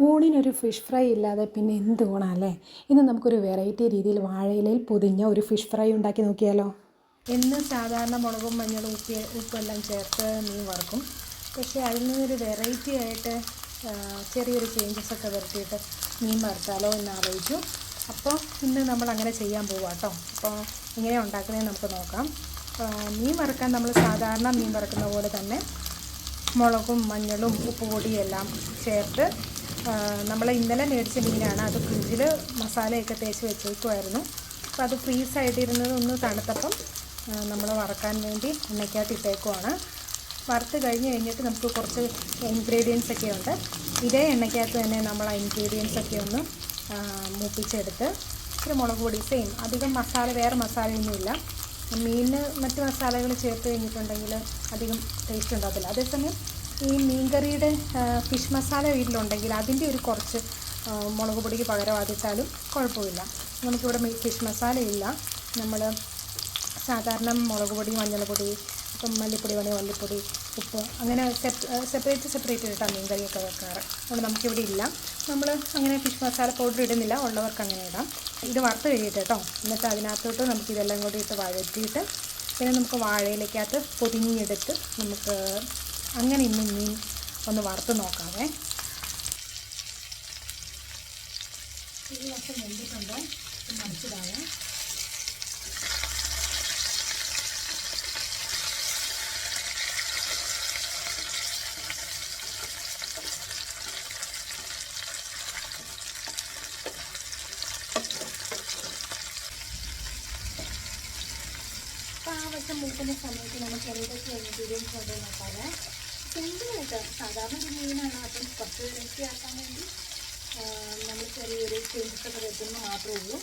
ഊണിനൊരു fish fry ഇല്ലാതെ പിന്നെ എന്ത് ഊണാല്ലേ? ഇന്ന് നമുക്കൊരു വെറൈറ്റി രീതിയിൽ വാഴയിലയിൽ പൊതിഞ്ഞ ഒരു ഫിഷ് ഫ്രൈ ഉണ്ടാക്കി നോക്കിയാലോ? എന്ന് സാധാരണ മുളകും മഞ്ഞളും ഉപ്പെല്ലാം ചേർത്ത് മീൻ വറുക്കും. പക്ഷേ അതിൽ നിന്നൊരു വെറൈറ്റി ആയിട്ട് ചെറിയൊരു ചേഞ്ചസ് ഒക്കെ വരുത്തിയിട്ട് മീൻ വറുത്താലോ എന്ന് ആലോചിച്ചു. അപ്പോൾ ഇന്ന് നമ്മൾ അങ്ങനെ ചെയ്യാൻ പോവാം കേട്ടോ. അപ്പോൾ എങ്ങനെയാണ് ഉണ്ടാക്കുന്നതെന്ന് നമുക്ക് നോക്കാം. മീൻ വറുക്കാൻ നമ്മൾ സാധാരണ മീൻ വറുക്കുന്ന പോലെ തന്നെ മുളകും മഞ്ഞളും ഉപ്പുപൊടിയും എല്ലാം ചേർത്ത് നമ്മൾ ഇന്നലെ മേടിച്ച മീനാണ്. അത് ഫ്രിഡ്ജിൽ മസാലയൊക്കെ തേച്ച് വെച്ചേക്കുമായിരുന്നു. അപ്പോൾ അത് ഫ്രീസായിട്ടിരുന്നത് ഒന്ന് തണുത്തപ്പം നമ്മൾ വറുക്കാൻ വേണ്ടി എണ്ണയ്ക്കകത്ത് ഇട്ടേക്കുവാണ്. വറുത്ത് കഴിഞ്ഞിട്ട് നമുക്ക് കുറച്ച് ഇൻഗ്രീഡിയൻസ് ഒക്കെ ഉണ്ട്. ഇതേ എണ്ണയ്ക്കകത്ത് തന്നെ നമ്മൾ ആ ഇൻഗ്രീഡിയൻസ് ഒക്കെ ഒന്ന് മൂപ്പിച്ചെടുത്ത് ഇച്ചിരി മുളക് പൊടി സെയിം, അധികം വേറെ മസാലയൊന്നുമില്ല. മീനിന് മറ്റ് മസാലകൾ ചേർത്ത് കഴിഞ്ഞിട്ടുണ്ടെങ്കിൽ അധികം ടേസ്റ്റ് ഉണ്ടാകത്തില്ല. അതേസമയം ഈ മീൻകറിയുടെ ഫിഷ് മസാല വീട്ടിലുണ്ടെങ്കിൽ അതിൻ്റെ ഒരു കുറച്ച് മുളക് പൊടിക്ക് പകരം അതിട്ടാലും കുഴപ്പമില്ല. നമുക്കിവിടെ ഫിഷ് മസാല ഇല്ല. നമ്മൾ സാധാരണ മുളക് പൊടി, മഞ്ഞൾപ്പൊടി, ഇപ്പം മല്ലിപ്പൊടി വേണമെങ്കിൽ മല്ലിപ്പൊടി, ഉപ്പ് അങ്ങനെ സെപ്പറേറ്റ് ഇട്ടാണ് മീൻ കറിയൊക്കെ വെക്കാറ്. അതുകൊണ്ട് നമുക്കിവിടെ ഇല്ല. നമ്മൾ അങ്ങനെ ഫിഷ് മസാല പൗഡർ ഇടുന്നില്ല, ഉള്ളവർക്ക് അങ്ങനെ ഇടാം. ഇത് വറുത്ത് കഴിയിട്ട് കേട്ടോ. എന്നിട്ട് അതിനകത്തോട്ട് നമുക്കിതെല്ലാം കൂടി ഇട്ട് വഴറ്റിയിട്ട് പിന്നെ നമുക്ക് വാഴയിലേക്കകത്ത് പൊതിഞ്ഞെടുത്ത് നമുക്ക് അങ്ങനെ ഇന്ന് മീൻ ഒന്ന് വറുത്ത് നോക്കാവേ. ഈ വശം വെന്തിട്ടുണ്ട്, മനസ്സിലാവേ. അപ്പോൾ ആ വശം മൂക്കുന്ന സമയത്ത് നമുക്ക് ഏതൊക്കെ ഇൻഗ്രീഡിയൻസ് ഉണ്ട് നോക്കാതെ. സിമ്പിളായിട്ട് സാധാരണ ഒരു മീനാണ്. അപ്പം കുറച്ച് ടേസ്റ്റി ആക്കാൻ വേണ്ടി നമ്മൾ ചെറിയൊരു ചേഞ്ചസ് ഒക്കെ വരുത്തുന്നത് മാത്രമേ ഉള്ളൂ.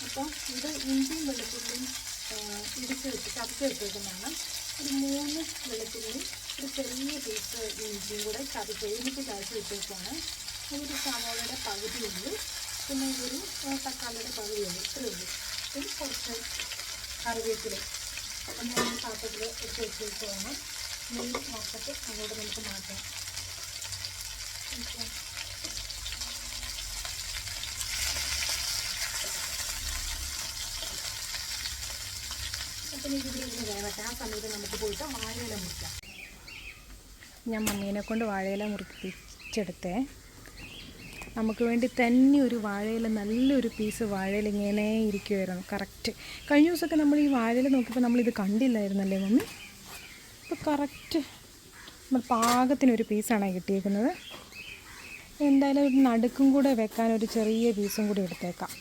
അപ്പോൾ ഇത് ഇഞ്ചിയും വെളുത്തുള്ളിയും ചതച്ച് വെച്ചേക്കുന്നതാണ്. ഒരു 3 വെളുത്തുള്ളി, ഒരു ചെറിയ പീസ് ഇഞ്ചിയും കൂടെ ചതച്ച് വെച്ചേക്കുവാണ്. ഒരു സവാളയുടെ പകുതി ഉള്ളു, പിന്നെ ഇതൊരു തക്കാളിയുടെ പകുതി ഉള്ളു, ഇത്രയേ ഉള്ളൂ. പിന്നെ കുറച്ച് കറിവേപ്പില നമ്മൾ പാത്രത്തിൽ എടുത്ത് വെച്ചേക്കുവാണ്. മീൻ വറുത്തിട്ട് അങ്ങോട്ട് നമുക്ക് മാറ്റാം. അപ്പം ഇതിവിടെ വേവട്ടെ. ആ സമയത്ത് നമുക്ക് പോയിട്ട് വാഴയില മുറിക്കാം. ഞാൻ മമ്മീനെ കൊണ്ട് വാഴയില മുറിപ്പിച്ചെടുത്തേ. നമുക്ക് വേണ്ടി തന്നെ ഒരു വാഴയില, നല്ലൊരു പീസ് വാഴയില ഇങ്ങനെ ഇരിക്കുമായിരുന്നു കറക്റ്റ്. കഴിഞ്ഞ ദിവസമൊക്കെ നമ്മൾ ഈ വാഴയില നോക്കിയപ്പോൾ നമ്മളിത് കണ്ടില്ലായിരുന്നല്ലേ മമ്മി? ഇപ്പോൾ കറക്റ്റ് നമ്മൾ പാകത്തിനൊരു പീസാണ് കിട്ടിയേക്കുന്നത്. എന്തായാലും ഒരു നടുക്കും കൂടെ വെക്കാൻ ഒരു ചെറിയ പീസും കൂടി എടുത്തേക്കാം.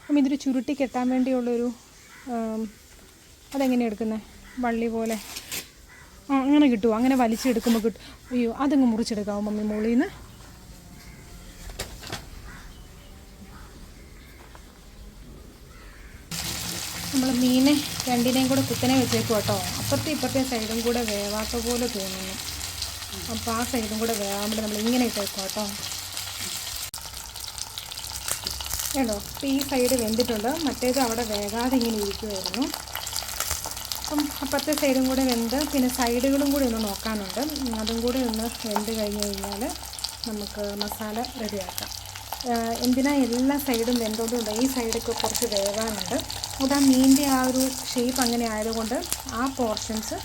അപ്പം ഇതൊരു ചുരുട്ടി കെട്ടാൻ വേണ്ടിയുള്ളൊരു അതെങ്ങനെയാണ് എടുക്കുന്നത്? വള്ളി പോലെ അങ്ങനെ കിട്ടുമോ? അങ്ങനെ വലിച്ചെടുക്കുമ്പോൾ കിട്ടും. അയ്യോ, അതങ്ങ് മുറിച്ചെടുക്കാമോ മമ്മി മുകളിൽ നിന്ന്? നമ്മൾ മീനെ രണ്ടിനെയും കൂടെ കുത്തനെ വെച്ചേക്കും കേട്ടോ. ഇപ്പുറത്തെ സൈഡും കൂടെ വേവാത്ത പോലെ തോന്നുന്നു. അപ്പോൾ ആ സൈഡും കൂടെ വേവാൻ വേണ്ടി നമ്മൾ ഇങ്ങനെ ഇട്ടേക്കും കേട്ടോ. കേട്ടോ, അപ്പോൾ ഈ സൈഡ് വെന്തിട്ടുണ്ട്, മറ്റേത് അവിടെ വേകാതെ ഇങ്ങനെ ഇരിക്കുമായിരുന്നു. അപ്പം അപ്പുറത്തെ സൈഡും കൂടെ വെന്ത് പിന്നെ സൈഡുകളും കൂടി ഒന്ന് നോക്കാനുണ്ട്. അതും കൂടി ഒന്ന് വെന്ത് കഴിഞ്ഞ് കഴിഞ്ഞാൽ നമുക്ക് മസാല റെഡിയാക്കാം. എന്തിനാ എല്ലാ സൈഡും വെന്തോണ്ടുണ്ട്, ഈ സൈഡൊക്കെ കുറച്ച് വേവാനുണ്ട്. അത് ആ മീനിൻ്റെ ആ ഒരു ഷേപ്പ് അങ്ങനെ ആയതുകൊണ്ട് ആ പോർഷൻസ്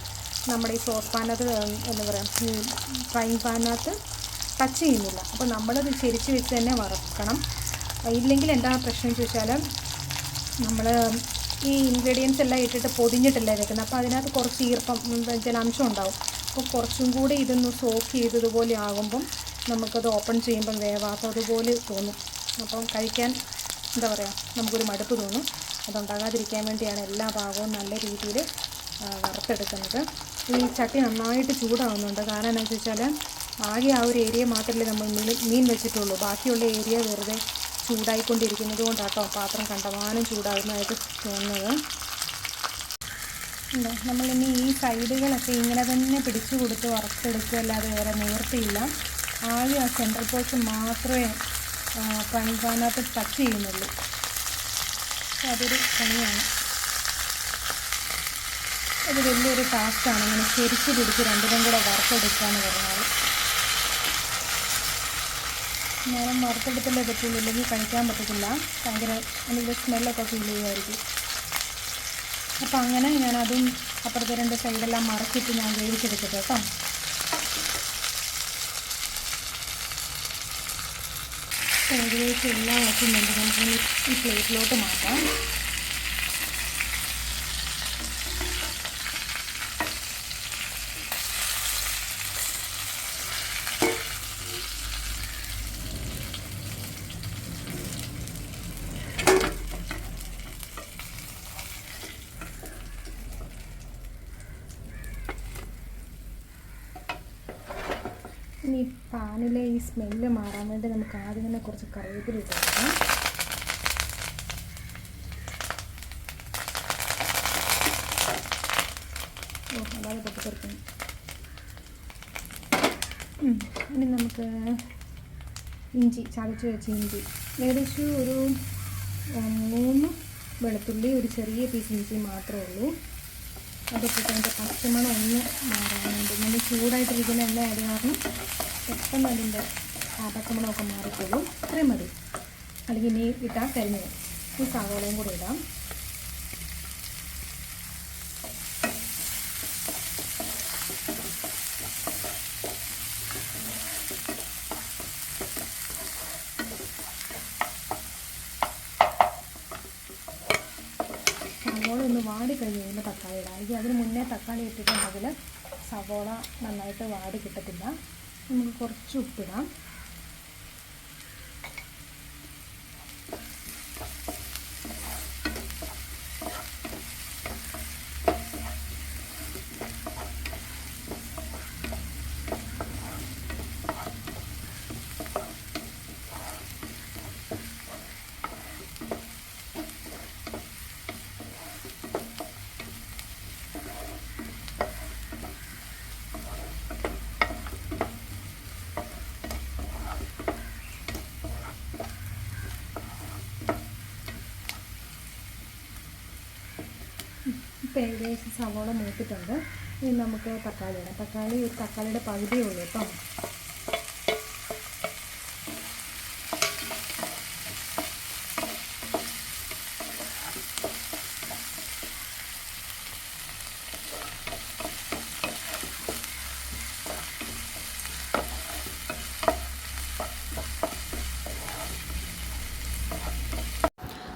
നമ്മുടെ ഈ സോസ് പാനകത്ത് എന്താ പറയുക, ഈ ഫ്രൈങ് പാനകത്ത് ടച്ച് ചെയ്യുന്നില്ല. അപ്പോൾ നമ്മളത് ചെരിച്ച് വെച്ച് തന്നെ വറക്കണം. ഇല്ലെങ്കിൽ എന്താ പ്രശ്നം എന്ന് ചോദിച്ചാൽ നമ്മൾ ഈ ഇൻഗ്രീഡിയൻസ് എല്ലാം ഇട്ടിട്ട് പൊതിഞ്ഞിട്ടല്ലേ വെക്കുന്നത്. അപ്പോൾ അതിനകത്ത് കുറച്ച് ഈർപ്പം, ജലാംശം ഉണ്ടാവും. അപ്പോൾ കുറച്ചും കൂടി ഇതൊന്ന് സോക്ക് ചെയ്തതുപോലെ ആകുമ്പം നമുക്കത് ഓപ്പൺ ചെയ്യുമ്പം വേവാത്തതുപോലെ തോന്നും. അപ്പം കഴിക്കാൻ എന്താ പറയുക, നമുക്കൊരു മടുപ്പ് തോന്നും. അതുണ്ടാകാതിരിക്കാൻ വേണ്ടിയാണ് എല്ലാ ഭാഗവും നല്ല രീതിയിൽ വറുത്തെടുക്കുന്നത്. ഈ ചട്ടി നന്നായിട്ട് ചൂടാവുന്നുണ്ട്. കാരണം എന്താണെന്ന് വെച്ചാൽ ആകെ ആ ഒരു ഏരിയ മാത്രമല്ലേ നമ്മൾ മീൻ വെച്ചിട്ടുള്ളൂ. ബാക്കിയുള്ള ഏരിയ വെറുതെ ചൂടായിക്കൊണ്ടിരിക്കുന്നത് കൊണ്ടാട്ടോ പാത്രം കണ്ടമാനം ചൂടാകുന്നതായിട്ട് തോന്നുന്നത്. നമ്മളിനി ഈ സൈഡുകളൊക്കെ ഇങ്ങനെ തന്നെ പിടിച്ചു കൊടുത്ത് വറുത്തെടുക്കുക, അല്ലാതെ വേറെ നിവൃത്തിയില്ല. ആകെ ആ സെൻട്രൽ പോർഷൻ മാത്രമേ ഫ്രൈ പാനകത്ത് ടച്ച് ചെയ്യുന്നുള്ളൂ. അതൊരു പണിയാണ്. അത് വലിയൊരു ടാസ്ക്കാണ് ഇങ്ങനെ ശരിക്ക് പിടിച്ച് രണ്ടിനും കൂടെ വറുത്തെടുക്കുക എന്ന് പറഞ്ഞാൽ. നേരം വറുത്തെടുത്തല്ലേ പറ്റുള്ളൂ, ഇല്ലെങ്കിൽ കഴിക്കാൻ പറ്റത്തില്ല. ഭയങ്കര അതിൻ്റെ സ്മെല്ലൊക്കെ ഫീൽ ചെയ്യുമായിരിക്കും. അപ്പം അങ്ങനെ ഞാനതും അപ്പുറത്തെ 2 സൈഡെല്ലാം മറച്ചിട്ട് ഞാൻ വേവിച്ചെടുക്കട്ടെ കേട്ടോ. ഏകദേശം എല്ലാം ആക്കുന്നുണ്ട്. നമുക്ക് ഈ പ്ലേറ്റിലോട്ട് മാറ്റാം. ഇനി പാനിലെ ഈ സ്മെല്ല് മാറാൻ വേണ്ടി നമുക്ക് ആദ്യം തന്നെ കുറച്ച് കറിവേപ്പില ഇട്ട് കൊടുക്കാം. അതാണ് പൊട്ടിത്തെറിക്കുന്നത്. ഇനി നമുക്ക് ഇഞ്ചി, ചതച്ച് വെച്ച ഇഞ്ചി, ഏകദേശം ഒരു 3 വെളുത്തുള്ളി, ഒരു ചെറിയ പീസ് ഇഞ്ചി മാത്രമേ ഉള്ളൂ. അതൊക്കെ അതിൻ്റെ പച്ചമണം ഒന്ന് മാറാൻ വേണ്ടി. നമ്മൾ ചൂടായിട്ടിരിക്കുന്ന എണ്ണ ആയത് കാരണം പെട്ടെന്ന് അതിൻ്റെ പച്ചമണമൊക്കെ മാറിക്കോളും. ഇത്രയും മതി. അല്ലെങ്കിൽ നീ ഇട്ടാൽ കരിഞ്ഞു. ഈ സവോളയും കൂടി ഇടാം. സവോള ഒന്ന് വാടി കഴിഞ്ഞ് കഴിയുമ്പോൾ തക്കാളി ഇടാം. അല്ലെങ്കിൽ അതിന് മുന്നേ തക്കാളി ഇട്ടിട്ടുണ്ടെങ്കിൽ സവോള നന്നായിട്ട് വാടി കിട്ടത്തില്ല. നമുക്ക് കുറച്ച് ഉപ്പിടാം. ഇപ്പോൾ ഏകദേശം സവോള മൂത്തിട്ടുണ്ട്. ഇനി നമുക്ക് തക്കാളി ഇടാം. തക്കാളിയുടെ പകുതിയേ ഉള്ളൂ കേട്ടോ.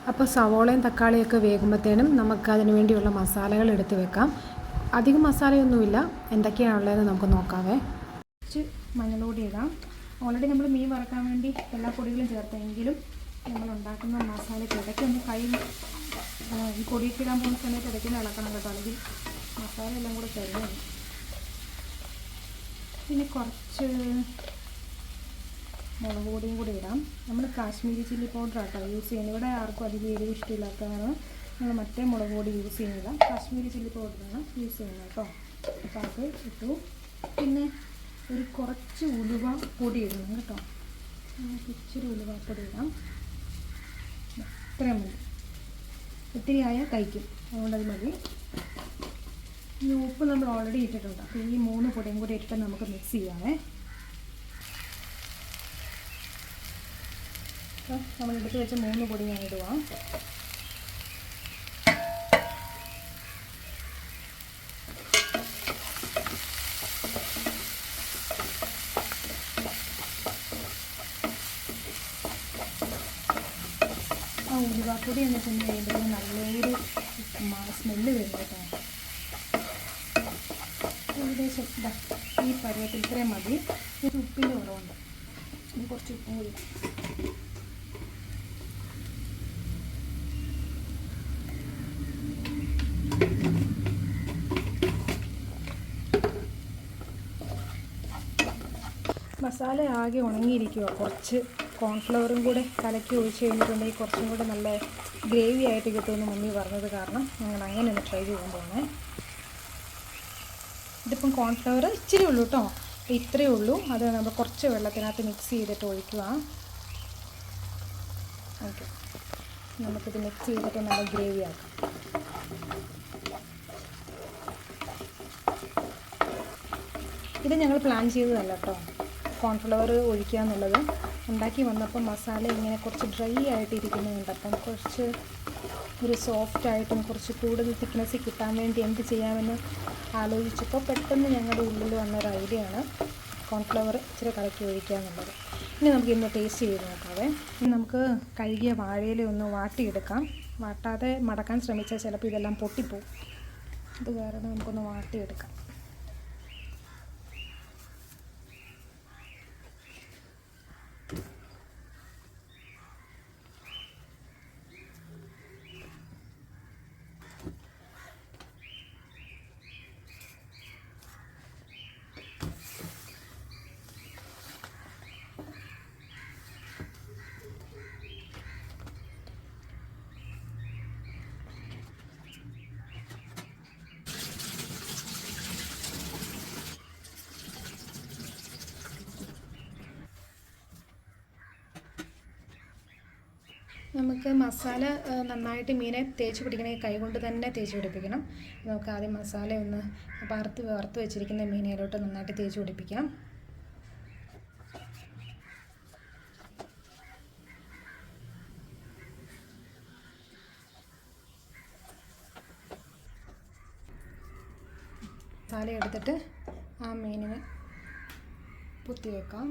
അപ്പോൾ സവോളയും തക്കാളിയൊക്കെ വേകുമ്പോഴത്തേനും നമുക്ക് അതിന് വേണ്ടിയുള്ള മസാലകൾ എടുത്ത് വെക്കാം. അധികം മസാലയൊന്നുമില്ല. എന്തൊക്കെയാണുള്ളതെന്ന് നമുക്ക് നോക്കാവേ. കുറച്ച് മഞ്ഞൾപ്പൊടി ഇടാം. ഓൾറെഡി നമ്മൾ മീൻ വറക്കാൻ വേണ്ടി എല്ലാ പൊടികളും ചേർത്തെങ്കിലും നമ്മൾ ഉണ്ടാക്കുന്ന മസാലയ്ക്ക് ഇടയ്ക്കൊന്ന് ഈ പൊടിയൊക്കെ ഇടാൻ പോകുന്ന സമയത്ത് ഇടയ്ക്കൊന്ന് ഇളക്കണം കേട്ടോ, അല്ലെങ്കിൽ മസാല എല്ലാം കൂടെ കരിഞ്ഞു. പിന്നെ കുറച്ച് മുളക് പൊടിയും കൂടി ഇടാം. നമ്മൾ കാശ്മീരി ചില്ലി പൗഡർ ആട്ടോ യൂസ് ചെയ്യുന്നത്. ഇവിടെ ആർക്കും അധികം എരിവ് ഇഷ്ടമില്ലാത്തതാണ് നമ്മൾ മറ്റേ മുളക് പൊടി യൂസ് ചെയ്യുന്നില്ല. കാശ്മീരി ചില്ലി പൗഡറാണ് യൂസ് ചെയ്യുന്നത് കേട്ടോ. അപ്പോൾ അത് ഇട്ടു. പിന്നെ ഒരു കുറച്ച് ഉലുവ പൊടി ഇടണം കേട്ടോ. ഇച്ചിരി ഉലുവപ്പൊടി ഇടാം. ഇത്രയും മതി. ഒത്തിരി ആയാൽ കഴിക്കും, അതുകൊണ്ടത് മതി. ഈ ഉപ്പ് നമ്മൾ ഓൾറെഡി ഇട്ടിട്ടുണ്ട്. അപ്പോൾ ഈ 3 പൊടിയും കൂടി ഇട്ടിട്ട് നമുക്ക് മിക്സ് ചെയ്യാമേ. അപ്പോൾ നമ്മൾ എടുത്ത് വെച്ച 3 പൊടി ഞാൻ ഇടുക. ആ ഉലുവാപ്പൊടി എന്ന് ചെന്ന് കഴിയുമ്പോൾ നല്ലൊരു സ്മെല്ല് വരും കേട്ടോ. ഏകദേശം ഈ പരുവത്തിൽ ഇത്രയും മതി. ഒരു ഉപ്പിൻ്റെ കുറവുണ്ട്. ഇനി കുറച്ച് ഉപ്പും കൂടി. മസാല ആകെ ഉണങ്ങിയിരിക്കുക. കുറച്ച് കോൺഫ്ലവറും കൂടെ കലക്കി ഒഴിച്ച് കഴിഞ്ഞിട്ടുണ്ടെങ്കിൽ കുറച്ചും കൂടെ നല്ല ഗ്രേവി ആയിട്ട് കിട്ടുമെന്ന് മമ്മി പറഞ്ഞത് കാരണം ഞങ്ങൾ അങ്ങനെ ഒന്ന് ട്രൈ ചെയ്യാൻ പോകുന്നത്. ഇതിപ്പം കോൺഫ്ലവർ ഇച്ചിരി ഉള്ളൂ കേട്ടോ. അപ്പോൾ ഇത്രയേ ഉള്ളൂ. അത് നമ്മൾ കുറച്ച് വെള്ളത്തിനകത്ത് മിക്സ് ചെയ്തിട്ട് ഒഴിക്കുക. ഓക്കെ, നമുക്കിത് മിക്സ് ചെയ്തിട്ട് നല്ല ഗ്രേവി ആക്കാം. ഇത് ഞങ്ങൾ പ്ലാൻ ചെയ്തതല്ല കേട്ടോ, കോൺഫ്ലവർ ഒഴിക്കുക എന്നുള്ളത്. ഉണ്ടാക്കി വന്നപ്പം മസാല ഇങ്ങനെ കുറച്ച് ഡ്രൈ ആയിട്ടിരിക്കുന്നുണ്ട്. അപ്പം കുറച്ച് ഒരു സോഫ്റ്റായിട്ടും കുറച്ച് കൂടുതൽ തിക്നെസ്സിൽ കിട്ടാൻ വേണ്ടി എന്ത് ചെയ്യാമെന്ന് ആലോചിച്ചപ്പോൾ പെട്ടെന്ന് ഞങ്ങളുടെ ഉള്ളിൽ വന്നൊരു ഐഡിയ ആണ് കോൺഫ്ലവർ ഇച്ചിരി കലക്കി ഒഴിക്കുക എന്നുള്ളത്. ഇനി നമുക്ക് ഇന്ന് ടേസ്റ്റ് ചെയ്ത് നോക്കാവേ. ഇനി നമുക്ക് കഴുകിയ വാഴയില ഒന്ന് വാട്ടിയെടുക്കാം. വാട്ടാതെ മടക്കാൻ ശ്രമിച്ചാൽ ചിലപ്പോൾ ഇതെല്ലാം പൊട്ടിപ്പോവും. അത് കാരണം നമുക്കൊന്ന് വാട്ടിയെടുക്കാം. നമുക്ക് മസാല നന്നായിട്ട് മീനെ തേച്ച് പിടിക്കണമെങ്കിൽ കൈകൊണ്ട് തന്നെ തേച്ച് പിടിപ്പിക്കണം. നമുക്ക് ആദ്യം മസാല ഒന്ന് വറുത്ത് വെച്ചിരിക്കുന്ന മീനയിലോട്ട് നന്നായിട്ട് തേച്ച് പിടിപ്പിക്കാം. മസാല എടുത്തിട്ട് ആ മീനിനെ പൊത്തി വെക്കാം.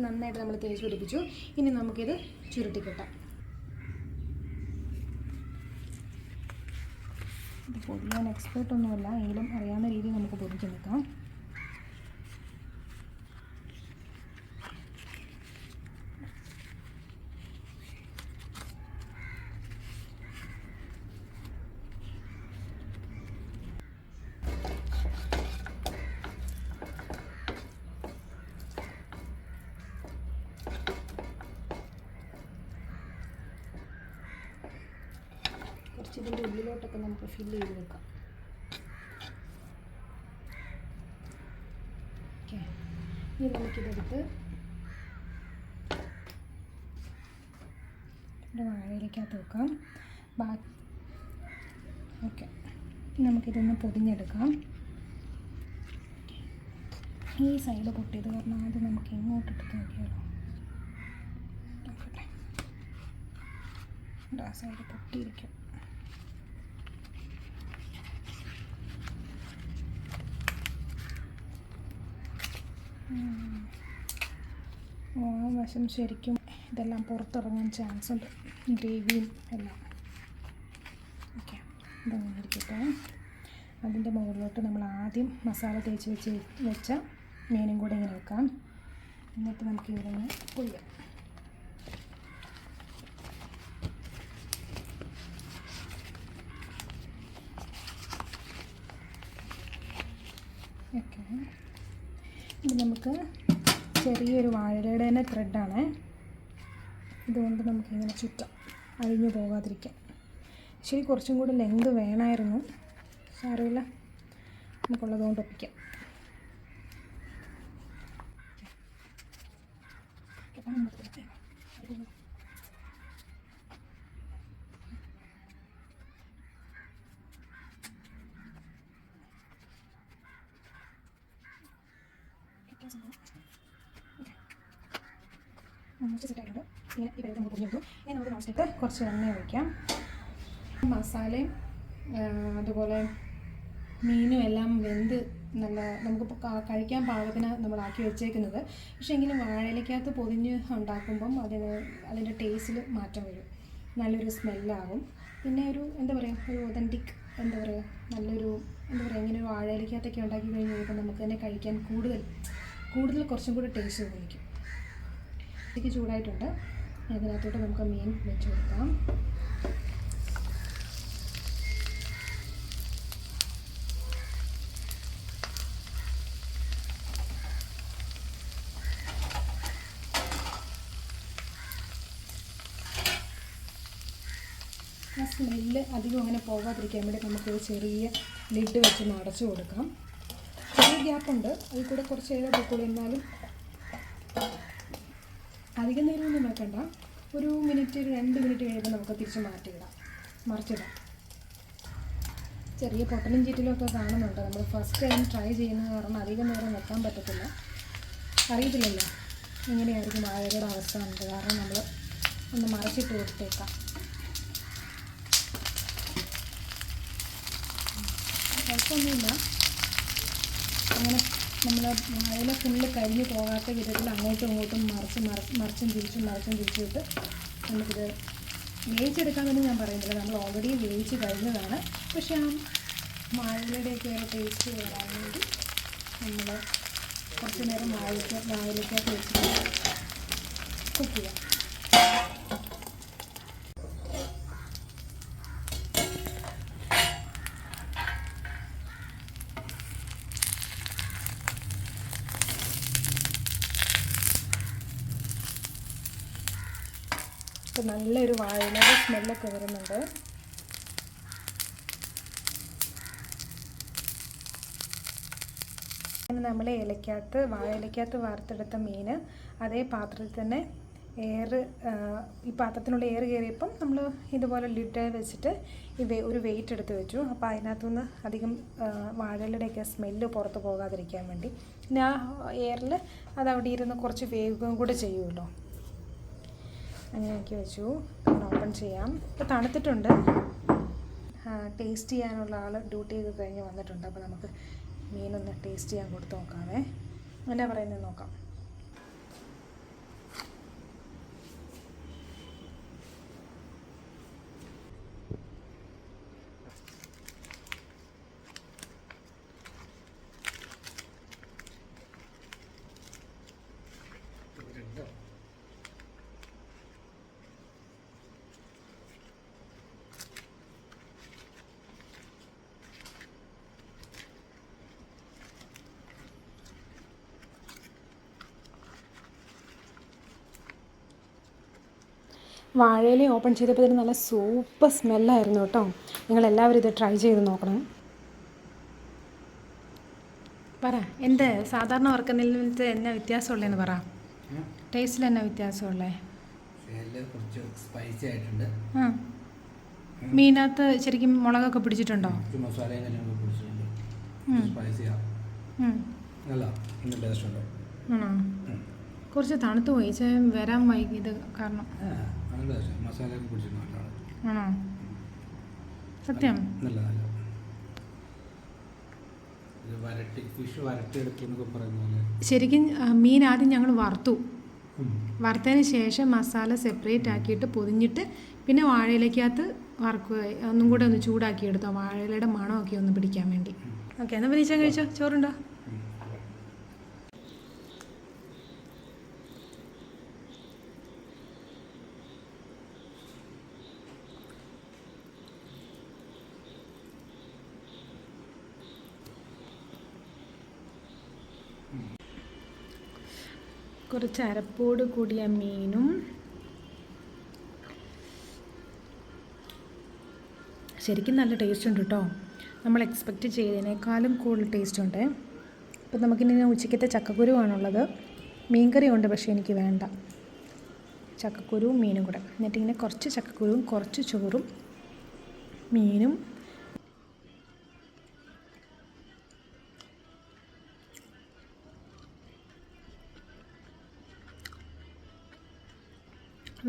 നന്നായിട്ട് നമ്മൾ തേച്ച് പിടിപ്പിച്ചു. ഇനി നമുക്കിത് ചുരുട്ടിക്കെട്ടാം. ഇത് പൊതിയാൻ എക്സ്പേർട്ടൊന്നുമല്ല, എങ്കിലും അറിയാവുന്ന രീതിയിൽ നമുക്ക് പൊതിച്ച് നിൽക്കാം. ഇതിൻ്റെ ഉള്ളിലോട്ടൊക്കെ നമുക്ക് ഫില്ല് ചെയ്ത് വെക്കാം. ഓക്കെ, ഇനി നമുക്കിതെടുത്ത് ഒരു വാഴയിലേക്കകത്ത് വെക്കാം. ഓക്കെ, നമുക്കിതൊന്ന് പൊതിഞ്ഞെടുക്കാം. ഈ സൈഡ് പൊട്ടിയത് കാരണം അത് നമുക്ക് ഇങ്ങോട്ടിട്ട് നോക്കിയാലോ. ആ സൈഡ് പൊട്ടിയിരിക്കും. വശം ശരിക്കും ഇതെല്ലാം പുറത്തിറങ്ങാൻ ചാൻസ് ഉണ്ട്, ഗ്രേവിയും എല്ലാം. ഓക്കെ, ഇതങ്ങനെ ഇരിക്കട്ടെ. അതിൻ്റെ മുകളിലോട്ട് നമ്മൾ ആദ്യം മസാല തേച്ച് വെച്ച മീനും കൂടെ ഇങ്ങനെ വെക്കാം. എന്നിട്ട് നമുക്ക് ഇവിടെ നിന്ന് പൊയ്യാം. ഓക്കെ, ഇത് നമുക്ക് ചെറിയൊരു വാഴയുടെ തന്നെ ത്രെഡാണ്. ഇതുകൊണ്ട് നമുക്കിങ്ങനെ ചുറ്റാം, അഴിഞ്ഞു പോകാതിരിക്കാം. ശരി, കുറച്ചും കൂടി ലെങ്ത് വേണമായിരുന്നു, സാരമില്ല, നമുക്കുള്ളത് കൊണ്ട് ഒപ്പിക്കാം. സെറ്റായിട്ടുണ്ട്. ഇങ്ങനെ ഈ പരിധി നമുക്ക് പൊടിഞ്ഞെടുത്തു. ഇനി നമുക്ക് നോൺസ്റ്റിക്ക് കുറച്ച് എണ്ണ ഒഴിക്കാം. മസാലയും അതുപോലെ മീനും എല്ലാം വെന്ത് നല്ല നമുക്കിപ്പോൾ കഴിക്കാൻ പാകത്തിന് നമ്മളാക്കി വെച്ചേക്കുന്നത്. പക്ഷേ എങ്കിലും വാഴയിലേക്കകത്ത് പൊതിഞ്ഞ് ഉണ്ടാക്കുമ്പം അതിൻ്റെ ടേസ്റ്റിൽ മാറ്റം വരും, നല്ലൊരു സ്മെല്ലാകും. പിന്നെ ഒരു എന്താ പറയുക, ഒരു ഒതൻറ്റിക് എന്താ പറയുക, നല്ലൊരു എന്താ പറയുക, ഇങ്ങനെ ഒരു വാഴയിലേക്കകത്തൊക്കെ ഉണ്ടാക്കി കഴിഞ്ഞ് കഴിയുമ്പോൾ നമുക്ക് തന്നെ കഴിക്കാൻ കൂടുതൽ കുറച്ചും കൂടി ടേസ്റ്റ് തോന്നിക്കും. ഇതിക്ക് ചൂടായിട്ടുണ്ട്. അതിനകത്തോട്ട് നമുക്ക് മീൻ വെച്ച് കൊടുക്കാം. ആ സ്മെല്ല് അധികം അങ്ങനെ പോകാതിരിക്കാൻ വേണ്ടി നമുക്കൊരു ചെറിയ ലിഡ് വെച്ച് അടച്ചു കൊടുക്കാം. ചെറിയ ഗ്യാപ്പുണ്ട്, അതിൽ കൂടെ കുറച്ച് നേരം പൊക്കോളൂ. എന്നാലും അധികം നേരമൊന്നും വെക്കണ്ട. ഒരു മിനിറ്റ് 2 മിനിറ്റ് കഴിയുമ്പോൾ നമുക്ക് തിരിച്ച് മറിച്ചിടാം. ചെറിയ പൊട്ടലും ചീറ്റലും ഒക്കെ കാണുന്നുണ്ട്. നമ്മൾ ഫസ്റ്റ് ടൈം ട്രൈ ചെയ്യുന്ന കാരണം അധികം നേരം വെക്കാൻ പറ്റത്തില്ല. അറിയത്തില്ലല്ലോ എങ്ങനെയായിരിക്കും വാഴയുടെ അവസ്ഥ എന്നത്. കാരണം നമ്മൾ ഒന്ന് മറിച്ചിട്ട് കൊടുത്തേക്കാം. കുഴപ്പമൊന്നുമില്ല. അങ്ങനെ നമ്മൾ വാഴയില ഫുള്ള് കരിഞ്ഞ് പോകാത്ത വിധത്തിൽ അങ്ങോട്ടും ഇങ്ങോട്ടും മറിച്ചും തിരിച്ചിട്ട് നമുക്കിത് വേവിച്ചെടുക്കാമെന്ന് ഞാൻ പറയുന്നില്ല. നമ്മൾ ഓൾറെഡി വേവിച്ച് കഴിഞ്ഞതാണ്. പക്ഷേ ആ വാഴയിലയുടെയൊക്കെ ഒരു ടേസ്റ്റ് വരാൻ വേണ്ടി നമ്മൾ കുറച്ച് നേരം വാഴയിലേക്കൊക്കെ വെച്ചിട്ട് കുക്ക് ചെയ്യാം. ഇപ്പം നല്ലൊരു വാഴയിലയുടെ സ്മെല്ലൊക്കെ വരുന്നുണ്ട്. നമ്മൾ വാഴയിലക്കകത്ത് വറുത്തെടുത്ത മീൻ അതേ പാത്രത്തിൽ തന്നെ ഈ പാത്രത്തിനുള്ള എയർ കയറിയപ്പം നമ്മൾ ഇതുപോലെ ലിഡ് വെച്ചിട്ട് ഒരു വെയിറ്റ് എടുത്ത് വെച്ചു. അപ്പോൾ അതിനകത്തുനിന്ന് അധികം വാഴയിലയുടെയൊക്കെ സ്മെല്ല് പുറത്ത് പോകാതിരിക്കാൻ വേണ്ടി പിന്നെ ആ എയറിൽ അത് അവിടെ ഇരുന്ന് കുറച്ച് വേവുകയും കൂടെ ചെയ്യുമല്ലോ. അങ്ങനെയൊക്കെ വെച്ചു. ഓപ്പൺ ചെയ്യാം. ഇപ്പോൾ തണുത്തിട്ടുണ്ട്. ടേസ്റ്റ് ചെയ്യാനുള്ള ആൾ ഡ്യൂട്ടിയൊക്കെ കഴിഞ്ഞ് വന്നിട്ടുണ്ട്. അപ്പോൾ നമുക്ക് മീനൊന്ന് ടേസ്റ്റ് ചെയ്യാൻ കൊടുത്ത് നോക്കാമേ. എന്നാ പറയുന്നത് നോക്കാം. വാഴയില ഓപ്പൺ ചെയ്തപ്പോൾ ഇതിന് നല്ല സൂപ്പർ സ്മെല്ലായിരുന്നു കേട്ടോ. നിങ്ങളെല്ലാവരും ഇത് ട്രൈ ചെയ്ത് നോക്കണം. പറ, എന്ത് സാധാരണ വറുക്കുന്നതിൽ എന്നാ വ്യത്യാസമുള്ളതെന്ന് പറ. ടേസ്റ്റിൽ എന്നാ വ്യത്യാസമുള്ളത്? മീനകത്ത് ശരിക്കും മുളകൊക്കെ പിടിച്ചിട്ടുണ്ടോ? ആണോ? കുറച്ച് തണുത്ത് പോയി വരാൻ വൈകിയത് കാരണം. ആണോ? സത്യം? ശരിക്കും മീൻ ആദ്യം ഞങ്ങൾ വറുത്തതിന് ശേഷം മസാല സെപ്പറേറ്റ് ആക്കിയിട്ട് പൊതിഞ്ഞിട്ട് പിന്നെ വാഴയിലേക്കകത്ത് വറുക്കുക. ഒന്നും കൂടെ ഒന്ന് ചൂടാക്കി എടുത്തോ, വാഴയിലയുടെ മണമൊക്കെ ഒന്ന് പിടിക്കാൻ വേണ്ടി. ഓക്കെ, എന്നാൽ വിളിച്ചാൽ കഴിച്ചോ. ചോറുണ്ടോ? കുറച്ച് അരപ്പോട് കൂടിയ മീനും ശരിക്കും നല്ല ടേസ്റ്റ് ഉണ്ട് കേട്ടോ. നമ്മൾ എക്സ്പെക്റ്റ് ചെയ്തതിനേക്കാളും കൂടുതൽ ടേസ്റ്റ് ഉണ്ട്. ഇപ്പം നമുക്കിനി ഉച്ചയ്ക്കത്തെ ചക്കക്കുരുവാണുള്ളത്. മീൻകറി ഉണ്ട്, പക്ഷേ എനിക്ക് വേണ്ട. ചക്കക്കുരുവും മീനും കൂടെ എന്നിട്ടിങ്ങനെ കുറച്ച് ചക്കക്കുരുവും കുറച്ച് ചോറും മീനും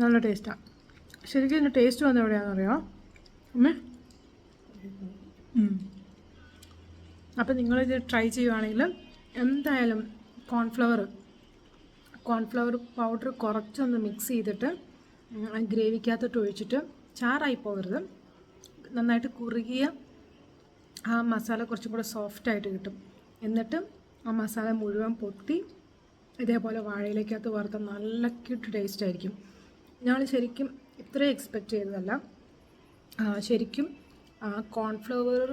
നല്ല ടേസ്റ്റാണ്. ശരിക്കും ഇതിൻ്റെ ടേസ്റ്റ് വന്നത് എവിടെയാണെന്നറിയോ അമ്മേ? അപ്പം നിങ്ങളിത് ട്രൈ ചെയ്യുവാണെങ്കിൽ എന്തായാലും കോൺഫ്ലവർ പൗഡർ കുറച്ചൊന്ന് മിക്സ് ചെയ്തിട്ട് ഗ്രേവിക്കകത്തോട്ട് ഒഴിച്ചിട്ട്, ചാറായി പോകരുത്, നന്നായിട്ട് കുറുകിയ ആ മസാല കുറച്ചും കൂടെ സോഫ്റ്റായിട്ട് കിട്ടും. എന്നിട്ട് ആ മസാല മുഴുവൻ പൊത്തി ഇതേപോലെ വാഴയിലേക്കകത്ത് വറുത്ത നല്ല ക്യൂട്ട് ടേസ്റ്റ് ആയിരിക്കും. ഞങ്ങൾ ശരിക്കും ഇത്രയും എക്സ്പെക്റ്റ് ചെയ്തതല്ല. ശരിക്കും കോൺഫ്ലവർ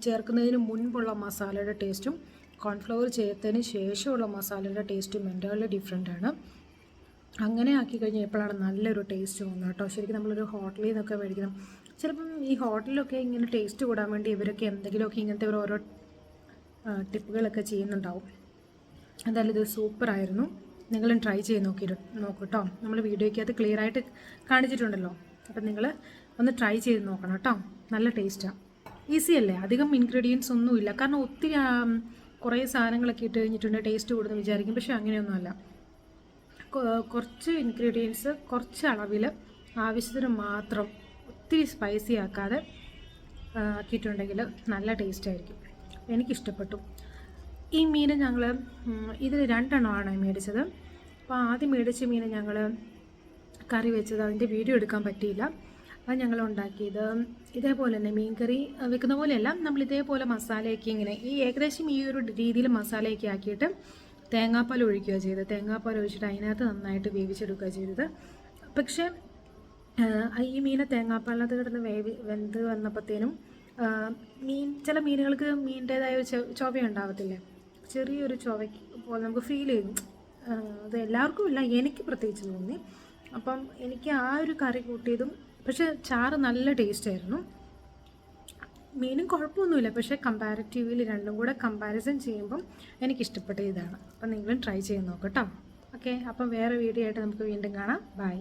ചേർക്കുന്നതിന് മുൻപുള്ള മസാലയുടെ ടേസ്റ്റും കോൺഫ്ലവർ ചേർത്തതിന് ശേഷമുള്ള മസാലയുടെ ടേസ്റ്റും എൻ്റയർലി ഡിഫറെൻ്റ് ആണ്. അങ്ങനെ ആക്കി കഴിഞ്ഞപ്പോഴാണ് നല്ലൊരു ടേസ്റ്റ് തോന്നുന്നത് കേട്ടോ. ശരിക്കും നമ്മളൊരു ഹോട്ടലിൽ നിന്നൊക്കെ മേടിക്കണം. ചിലപ്പം ഈ ഹോട്ടലിലൊക്കെ ഇങ്ങനെ ടേസ്റ്റ് കൂടാൻ വേണ്ടി ഇവരൊക്കെ എന്തെങ്കിലുമൊക്കെ ഇങ്ങനത്തെ ഓരോ ടിപ്പുകളൊക്കെ ചെയ്യുന്നുണ്ടാവും. എന്തായാലും ഇത് സൂപ്പറായിരുന്നു. നിങ്ങളും ട്രൈ ചെയ്ത് നോക്കൂ കേട്ടോ. നമ്മൾ വീഡിയോയ്ക്കകത്ത് ക്ലിയർ ആയിട്ട് കാണിച്ചിട്ടുണ്ടല്ലോ. അപ്പം നിങ്ങൾ ഒന്ന് ട്രൈ ചെയ്ത് നോക്കണം കേട്ടോ. നല്ല ടേസ്റ്റാണ്. ഈസി അല്ലേ, അധികം ഇൻഗ്രീഡിയൻസ് ഒന്നുമില്ല. കാരണം ഒത്തിരി കുറേ സാധനങ്ങളൊക്കെ ഇട്ട് കഴിഞ്ഞിട്ടുണ്ടെങ്കിൽ ടേസ്റ്റ് കൂടുന്നു വിചാരിക്കും. പക്ഷേ അങ്ങനെയൊന്നുമല്ല. കുറച്ച് ഇൻഗ്രീഡിയൻസ് കുറച്ച് അളവിൽ ആവശ്യത്തിന് മാത്രം, ഒത്തിരി സ്പൈസി ആക്കാതെ ആക്കിയിട്ടുണ്ടെങ്കിൽ നല്ല ടേസ്റ്റ് ആയിരിക്കും. എനിക്കിഷ്ടപ്പെട്ടു. ഈ മീൻ ഞങ്ങൾ ഇതിൽ 2 എണ്ണമാണ് മേടിച്ചത്. അപ്പോൾ ആദ്യം മേടിച്ച മീൻ ഞങ്ങൾ കറി വെച്ചത്, അതിൻ്റെ വീഡിയോ എടുക്കാൻ പറ്റിയില്ല. അത് ഞങ്ങൾ ഉണ്ടാക്കിയത് ഇതേപോലെ തന്നെ മീൻ കറി വെക്കുന്ന പോലെയല്ല, നമ്മൾ ഇതേപോലെ മസാലയൊക്കെ ഇങ്ങനെ ഏകദേശം ഈ ഒരു രീതിയിൽ മസാലയൊക്കെ ആക്കിയിട്ട് തേങ്ങാപ്പാൽ ഒഴിക്കുക ചെയ്തത്. തേങ്ങാപ്പാൽ ഒഴിച്ചിട്ട് അതിനകത്ത് നന്നായിട്ട് വേവിച്ചെടുക്കുക ചെയ്തത്. പക്ഷേ ഈ മീനെ തേങ്ങാപ്പാലിനകത്ത് കിടന്ന് വെന്ത് വന്നപ്പോഴത്തേനും ചില മീനുകൾക്ക് മീനിൻ്റേതായ ഒരു ചൊവ ഉണ്ടാകത്തില്ലേ, ചെറിയൊരു ചൊവയ്ക്ക് പോലെ നമുക്ക് ഫീൽ ചെയ്യും. അത് എല്ലാവർക്കും ഇല്ല, എനിക്ക് പ്രത്യേകിച്ച് തോന്നി. അപ്പം എനിക്ക് ആ ഒരു കറി കൂട്ടിയതും, പക്ഷേ ചാറ് നല്ല ടേസ്റ്റായിരുന്നു. മീനും കുഴപ്പമൊന്നുമില്ല, പക്ഷേ കമ്പാരിറ്റീവ്ലി രണ്ടും കൂടെ കമ്പാരിസൺ ചെയ്യുമ്പം എനിക്കിഷ്ടപ്പെട്ട ഇതാണ്. അപ്പം നിങ്ങളും ട്രൈ ചെയ്ത് നോക്കട്ടോ. ഓക്കെ, അപ്പം വേറെ വീഡിയോ ആയിട്ട് നമുക്ക് വീണ്ടും കാണാം. ബൈ.